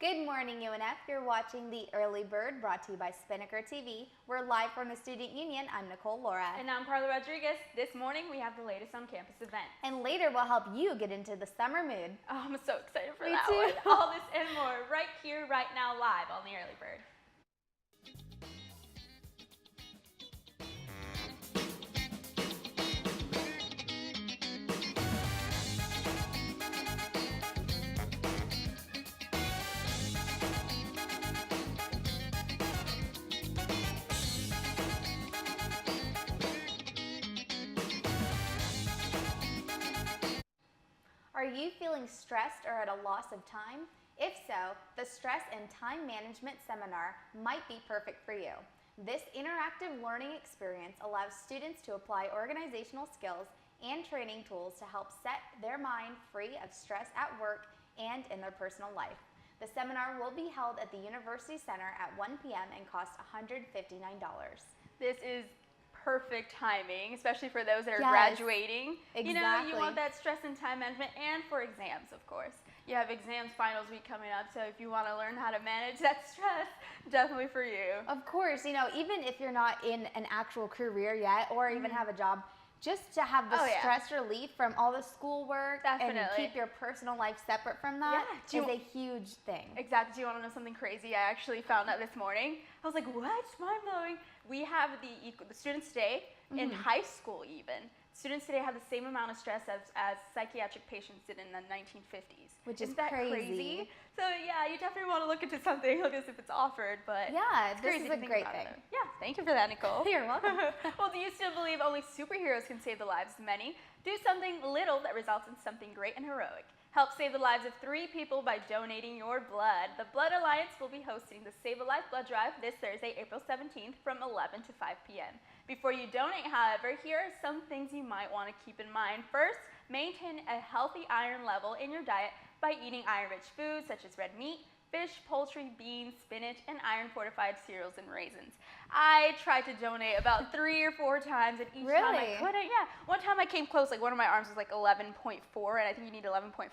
Good morning, UNF. You're watching The Early Bird, brought to you by Spinnaker TV. We're live from the Student Union. I'm Nicole Laura. And I'm Carla Rodriguez. This morning we have the latest on-campus events. And later we'll help you get into the summer mood. Oh, I'm so excited for Me that too. one. All this and more right here, right now, live on The Early Bird. Are you feeling stressed or at a loss of time? If so, the Stress and Time Management Seminar might be perfect for you. This interactive learning experience allows students to apply organizational skills and training tools to help set their mind free of stress at work and in their personal life. The seminar will be held at the University Center at 1 p.m. and costs $159. This is perfect timing, especially for those that are Yes, graduating. exactly. You know, you want that stress and time management, and for exams, of course. You have exams, finals week coming up, so if you want to learn how to manage that stress, definitely for you. Of course, you know, even if you're not in an actual career yet or even have a job, just to have the stress relief from all the schoolwork and keep your personal life separate from that is a huge thing. Exactly. Do you want to know something crazy? I actually found out this morning. I was like, what? Mind-blowing. We have the students today, in high school even, students today have the same amount of stress as psychiatric patients did in the 1950s. Which is Isn't that crazy? So yeah, you definitely want to look into something like this if it's offered, but yeah, it's this crazy is a to think great about thing. it, yeah, thank you for that, Nicole. You're welcome. Well, do you still believe only superheroes can save the lives of many? Do something little that results in something great and heroic. Help save the lives of 3 people by donating your blood. The Blood Alliance will be hosting the Save a Life Blood Drive this Thursday, April 17th from 11 to 5 p.m. Before you donate, however, here are some things you might want to keep in mind. First, maintain a healthy iron level in your diet by eating iron-rich foods such as red meat, fish, poultry, beans, spinach, and iron-fortified cereals and raisins. I tried to donate about 3 or 4 times, and each time I couldn't. Yeah, one time I came close, like one of my arms was like 11.4, and I think you need 11.5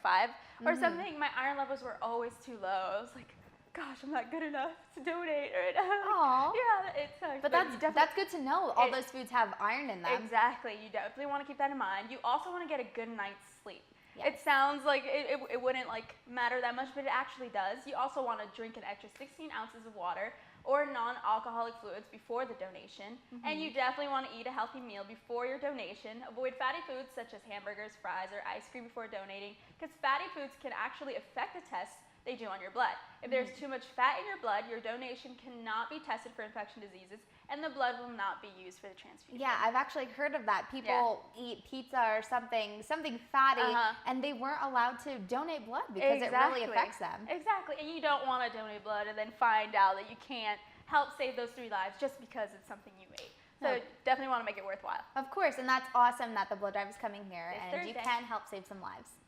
or something. My iron levels were always too low. I was like, gosh, I'm not good enough to donate right now. Aww. Yeah, it sucks. But that's good to know. All those foods have iron in them. Exactly. You definitely want to keep that in mind. You also want to get a good night's sleep. Yes. It sounds like it wouldn't like matter that much, but it actually does. You also want to drink an extra 16 ounces of water or non-alcoholic fluids before the donation. And you definitely want to eat a healthy meal before your donation. Avoid fatty foods such as hamburgers, fries, or ice cream before donating, because fatty foods can actually affect the tests they do on your blood. If there's too much fat in your blood, your donation cannot be tested for infection diseases, and the blood will not be used for the transfusion. Yeah, I've actually heard of that. People eat pizza or something fatty, and they weren't allowed to donate blood because it really affects them. Exactly, and you don't want to donate blood and then find out that you can't help save those 3 lives just because it's something you ate. So definitely want to make it worthwhile. Of course, and that's awesome that the blood drive is coming here, This and Thursday. you can help save some lives.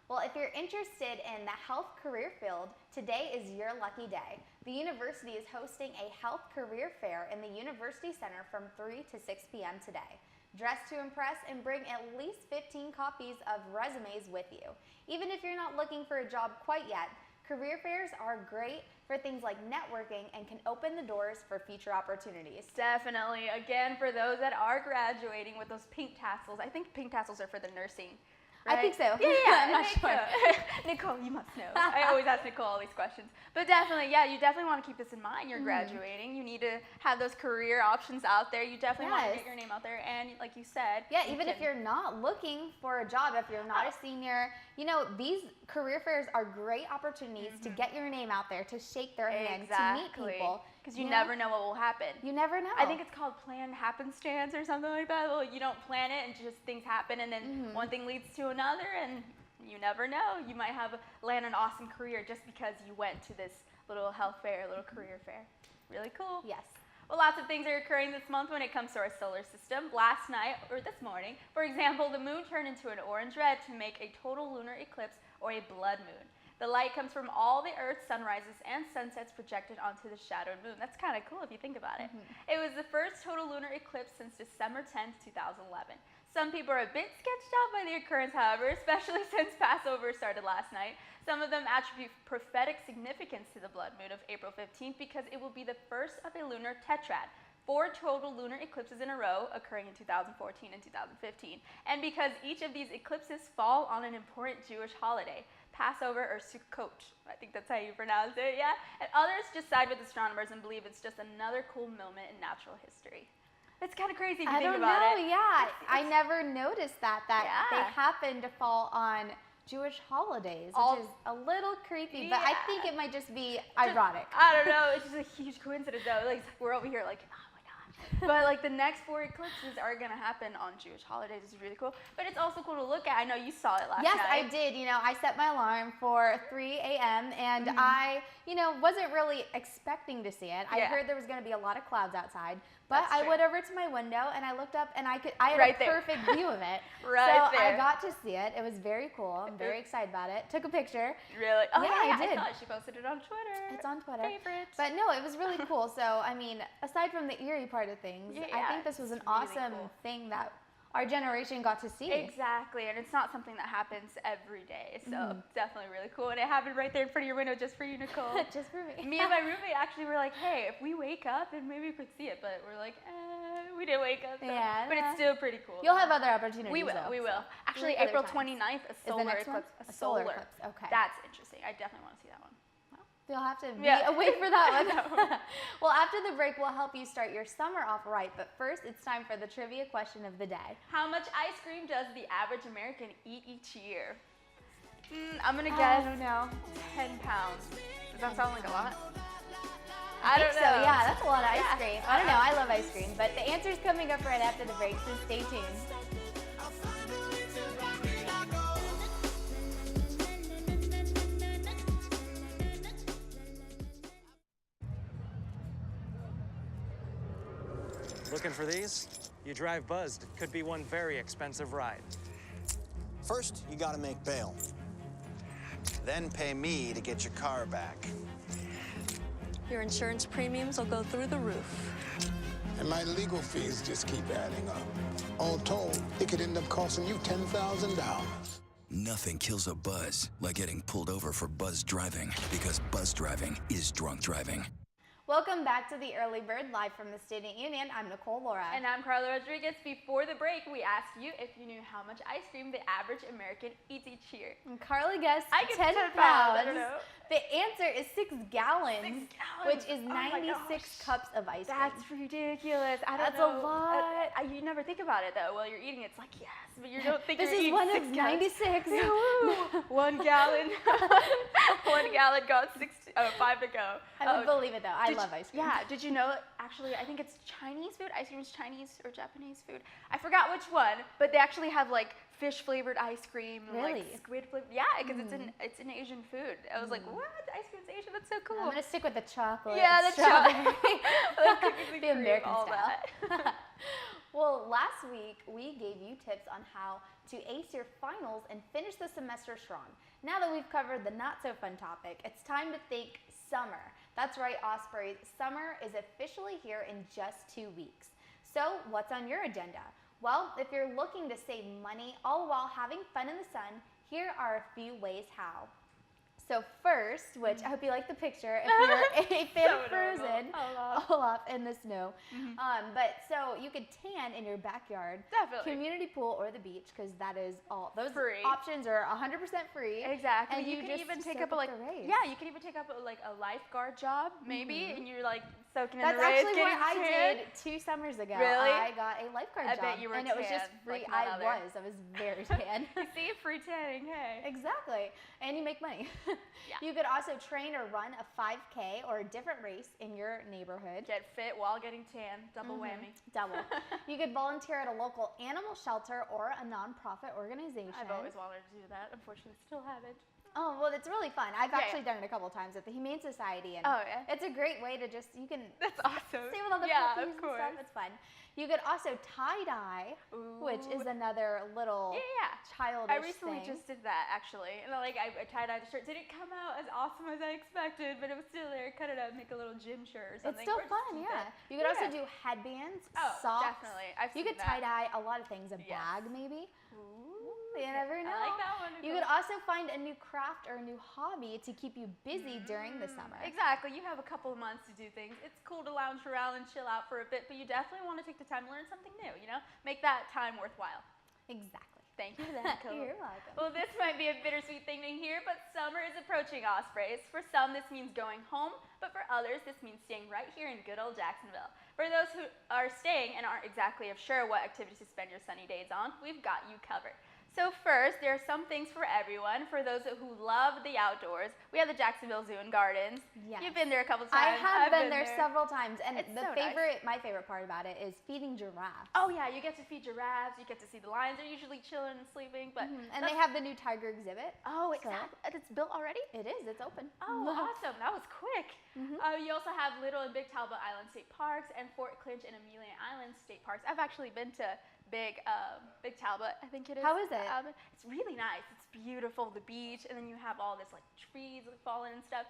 Well, if you're interested in the health career field, today is your lucky day. The university is hosting a health career fair in the University Center from 3 to 6 p.m. today. Dress to impress and bring at least 15 copies of resumes with you. Even if you're not looking for a job quite yet, career fairs are great for things like networking and can open the doors for future opportunities. Definitely. Again, for those that are graduating with those pink tassels, I think pink tassels are for the nursing. Right? I think so. Yeah, I'm not sure. Nicole, you must know. I always ask Nicole all these questions. But definitely, yeah, you definitely want to keep this in mind. You're graduating. You need to have those career options out there. You definitely want to get your name out there. And like you said. Yeah, even if you're not looking for a job, if you're not a senior, you know, these career fairs are great opportunities to get your name out there, to shake their hand, to meet people. Because you never know what will happen. You never know. I think it's called planned happenstance or something like that. Well, you don't plan it and just things happen, and then one thing leads to another, and you never know. You might land an awesome career just because you went to this little health fair, little career fair. Really cool. Yes. Well, lots of things are occurring this month when it comes to our solar system. Last night, or this morning, for example, the moon turned into an orange-red to make a total lunar eclipse or a blood moon. The light comes from all the Earth's sunrises and sunsets projected onto the shadowed moon. That's kind of cool if you think about it. It was the first total lunar eclipse since December 10th, 2011. Some people are a bit sketched out by the occurrence, however, especially since Passover started last night. Some of them attribute prophetic significance to the blood moon of April 15th because it will be the first of a lunar tetrad, 4 total lunar eclipses in a row occurring in 2014 and 2015, and because each of these eclipses fall on an important Jewish holiday, Passover or Sukkot. I think that's how you pronounce it, yeah? And others just side with astronomers and believe it's just another cool moment in natural history. It's kind of crazy if you think about it. Yeah. I never noticed that Yeah. they happen to fall on Jewish holidays, which is a little creepy, but I think it might just be ironic. I don't know. It's just a huge coincidence, though. Like, we're over here like, oh my gosh. But like the next 4 eclipses are going to happen on Jewish holidays. It's really cool. But it's also cool to look at. I know you saw it last night. Yes, I did. You know, I set my alarm for 3 a.m. and I, wasn't really expecting to see it. I heard there was going to be a lot of clouds outside. But I went over to my window and I looked up and I had a perfect view of it. I got to see it. It was very cool. I'm very excited about it. Took a picture. Really? Oh, yeah, I did. I saw it. She posted it on Twitter. It's on Twitter. Favorite. But no, it was really cool. So, I mean, aside from the eerie part of things, I think this was an awesome thing that our generation got to see. Exactly, and it's not something that happens every day, so definitely really cool. And it happened right there in front of your window just for you, Nicole. Just for me. Me and my roommate actually were like, hey, if we wake up, then maybe we could see it, but we're like, we didn't wake up. So. Yeah. But it's still pretty cool. You'll have other opportunities. We will, though, we will. So. Actually, April 29th, a solar eclipse. A solar eclipse, okay. That's interesting. I definitely want to see that one. You'll have to be awake for that one. Well, after the break, we'll help you start your summer off right. But first, it's time for the trivia question of the day. How much ice cream does the average American eat each year? I'm going to guess. I don't know. 10 pounds. Does that sound like a lot? I don't know. So, yeah, that's a lot of ice cream. I don't know. I love ice cream. But the answer's coming up right after the break, so stay tuned. Looking for these? You drive buzzed. It could be one very expensive ride. First, you gotta make bail. Then pay me to get your car back. Your insurance premiums will go through the roof. And my legal fees just keep adding up. All told, it could end up costing you $10,000. Nothing kills a buzz like getting pulled over for buzz driving, because buzz driving is drunk driving. Welcome back to the Early Bird, live from the Student Union. I'm Nicole Laura. And I'm Carla Rodriguez. Before the break, we asked you if you knew how much ice cream the average American eats each year. And Carla guessed 10 pounds. pounds. I don't know. The answer is 6 gallons, 6 gallons. which is 96 cups of ice cream. That's ridiculous. I don't That's know. a lot. You never think about it, though. While you're eating, it's like, yes, but you don't think this you're is eating one 6 of 96. 1 gallon. 1 gallon got 5 to go. I would believe it, though. I love ice cream. Yeah. Did you know, actually, I think it's Chinese food. Ice cream is Chinese or Japanese food. I forgot which one, but they actually have, like, fish-flavored ice cream. Really? Like squid flavor. Yeah, because it's an Asian food. I was like, what? Ice cream's Asian? That's so cool. I'm going to stick with the chocolate. Yeah, the chocolate. The American all style. That. Well, last week, we gave you tips on how to ace your finals and finish the semester strong. Now that we've covered the not-so-fun topic, it's time to think summer. That's right, Ospreys. Summer is officially here in just 2 weeks. So, what's on your agenda? Well, if you're looking to save money all while having fun in the sun, here are a few ways how. So first, which I hope you like the picture, if you're a fan of Frozen, Olaf in the snow. But so you could tan in your backyard, Definitely. community pool, or the beach, because that is all. Those Free. options are 100% free. Exactly. And you you can just even take soak up a up like the rays. yeah, you can even take up a lifeguard job maybe, and you're like soaking in That's the rays. actually what I tan. did 2 summers ago. Really? I got a lifeguard I job, bet you were and it was just tan, free. like none other. I was very tan. See, free tanning, hey. Exactly, and you make money. Yeah. You could also train or run a 5K or a different race in your neighborhood. Get fit while getting tan, double whammy. Double. You could volunteer at a local animal shelter or a nonprofit organization. I've always wanted to do that. Unfortunately, still haven't. Oh, well, it's really fun. I've Yeah, actually done it a couple times at the Humane Society, and Oh, yeah? it's a great way to just, you can That's awesome. stay with all the Yeah, puppies of and course. stuff. It's fun. You could also tie-dye, which is Ooh. another little Yeah. childish I recently thing. just did that, actually. And I tie-dyed the shirt. Didn't come out as awesome as I expected, but it was still there. Cut it up, make a little gym shirt or It's something. still or just fun, keep yeah. it. You could also Yeah. do headbands, Oh, socks. definitely. I've You seen could that. tie-dye a lot of things, a Yes. bag maybe. Ooh. You never know. I like that one. You could also find a new craft or a new hobby to keep you busy during the summer. Exactly. You have a couple of months to do things. It's cool to lounge around and chill out for a bit, but you definitely want to take the time to learn something new, Make that time worthwhile. Exactly. Thank you for that, Nicole. You're welcome. Well, this might be a bittersweet thing to hear, but summer is approaching, Ospreys. For some, this means going home, but for others, this means staying right here in good old Jacksonville. For those who are staying and aren't exactly sure what activities to spend your sunny days on, we've got you covered. So first, there are some things for everyone. For those who love the outdoors, we have the Jacksonville Zoo and Gardens. Yes. You've been there a couple I times. have I've been there several times, and It's so nice. my favorite part about it is feeding giraffes. Oh yeah, you get to feed giraffes. You get to see the lions. They're usually chilling and sleeping, but And they have the new tiger exhibit. oh, So- exactly. It's built already. It is. It's open. Oh, awesome. That was quick. You also have Little and Big Talbot Island State Parks and Fort Clinch and Amelia Island State Parks. I've actually been to Big Talbot, I think it is. How is it? It's really nice. It's beautiful, the beach, and then you have all this trees falling and stuff.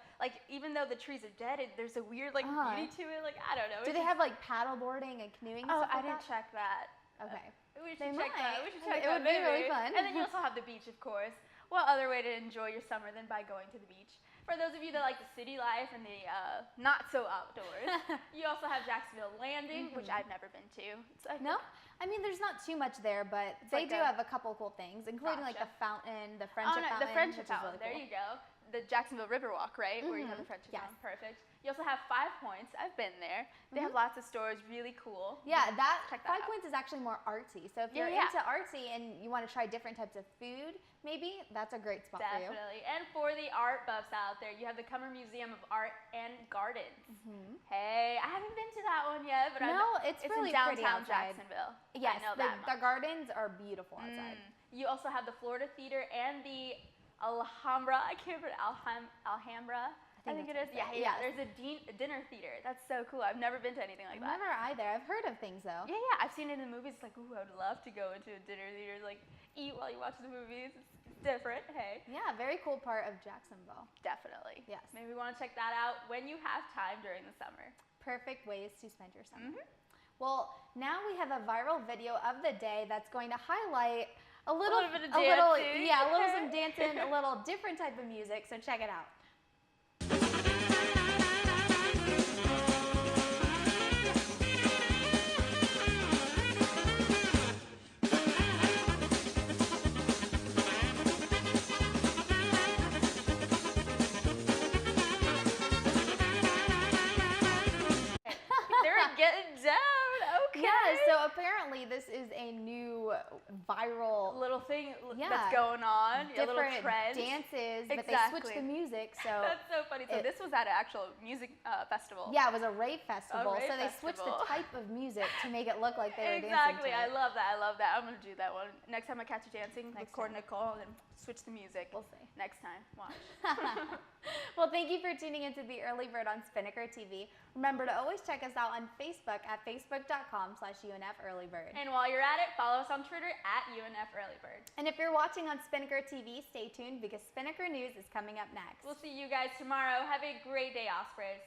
Even though the trees are dead, there's a weird beauty to it. I don't know. Do they have paddle boarding and canoeing? And Oh, stuff I like didn't that? check that. Okay. We They should check that. might. We should It check would that. be really maybe. fun. And then you also have the beach, of course. What other way to enjoy your summer than by going to the beach? For those of you that like the city life and the not so outdoors, you also have Jacksonville Landing, which I've never been to. No? I mean, there's not too much there, but they do have a couple cool things, including the Gotcha. fountain, the friendship fountain. The Friendship which is Fountain. really There cool. you go. The Jacksonville Riverwalk, right? Where you have the Friendship Yes. Fountain. Perfect. You also have 5 Points. I've been there. They have lots of stores, really cool. Yeah, Check that Five out. Points is actually more artsy. So if Yeah, you're yeah. into artsy and you want to try different types of food, maybe that's a great spot for you. Definitely. And for the art buffs out there, you have the Cummer Museum of Art and Gardens. Hey, I haven't been to that one yet, but No, it's really in downtown pretty outside. Jacksonville. Yes, I know the, that the much. gardens are beautiful outside. You also have the Florida Theater and the Alhambra. I can't remember Alhambra. I think it is. that's Yeah, right. There's a dinner theater. That's so cool. I've never been to anything like that. Never either. I've heard of things though. Yeah, I've seen it in the movies. It's ooh, I would love to go into a dinner theater, eat while you watch the movies. It's different. Hey. Yeah, very cool part of Jacksonville. Definitely. Yes. Maybe you want to check that out when you have time during the summer. Perfect ways to spend your summer. Well, now we have a viral video of the day that's going to highlight a little bit of dancing. yeah, a little some dancing, a little different type of music. So check it out. They're getting down. Okay. Yeah, so apparently this is a new viral little thing Yeah. that's going on. A little different trend. dances, but they Exactly. switched the music. So That's so funny. So this was at an actual music festival. yeah, it was a rave festival. rave so they switched the festival. type of music to make it look like they were Exactly. dancing to I it. love that. I love that. I'm gonna do that one. Next time I catch you dancing, record time. Nicole and then switch the music. We'll see. Next time. Watch. Well, thank you for tuning into The Early Bird on Spinnaker TV. Remember to always check us out on Facebook at facebook.com/UNF Earlybird. And while you're at it, follow us on Twitter at UNF Earlybird. And if you're watching on Spinnaker TV, stay tuned because Spinnaker News is coming up next. We'll see you guys tomorrow. Have a great day, Ospreys.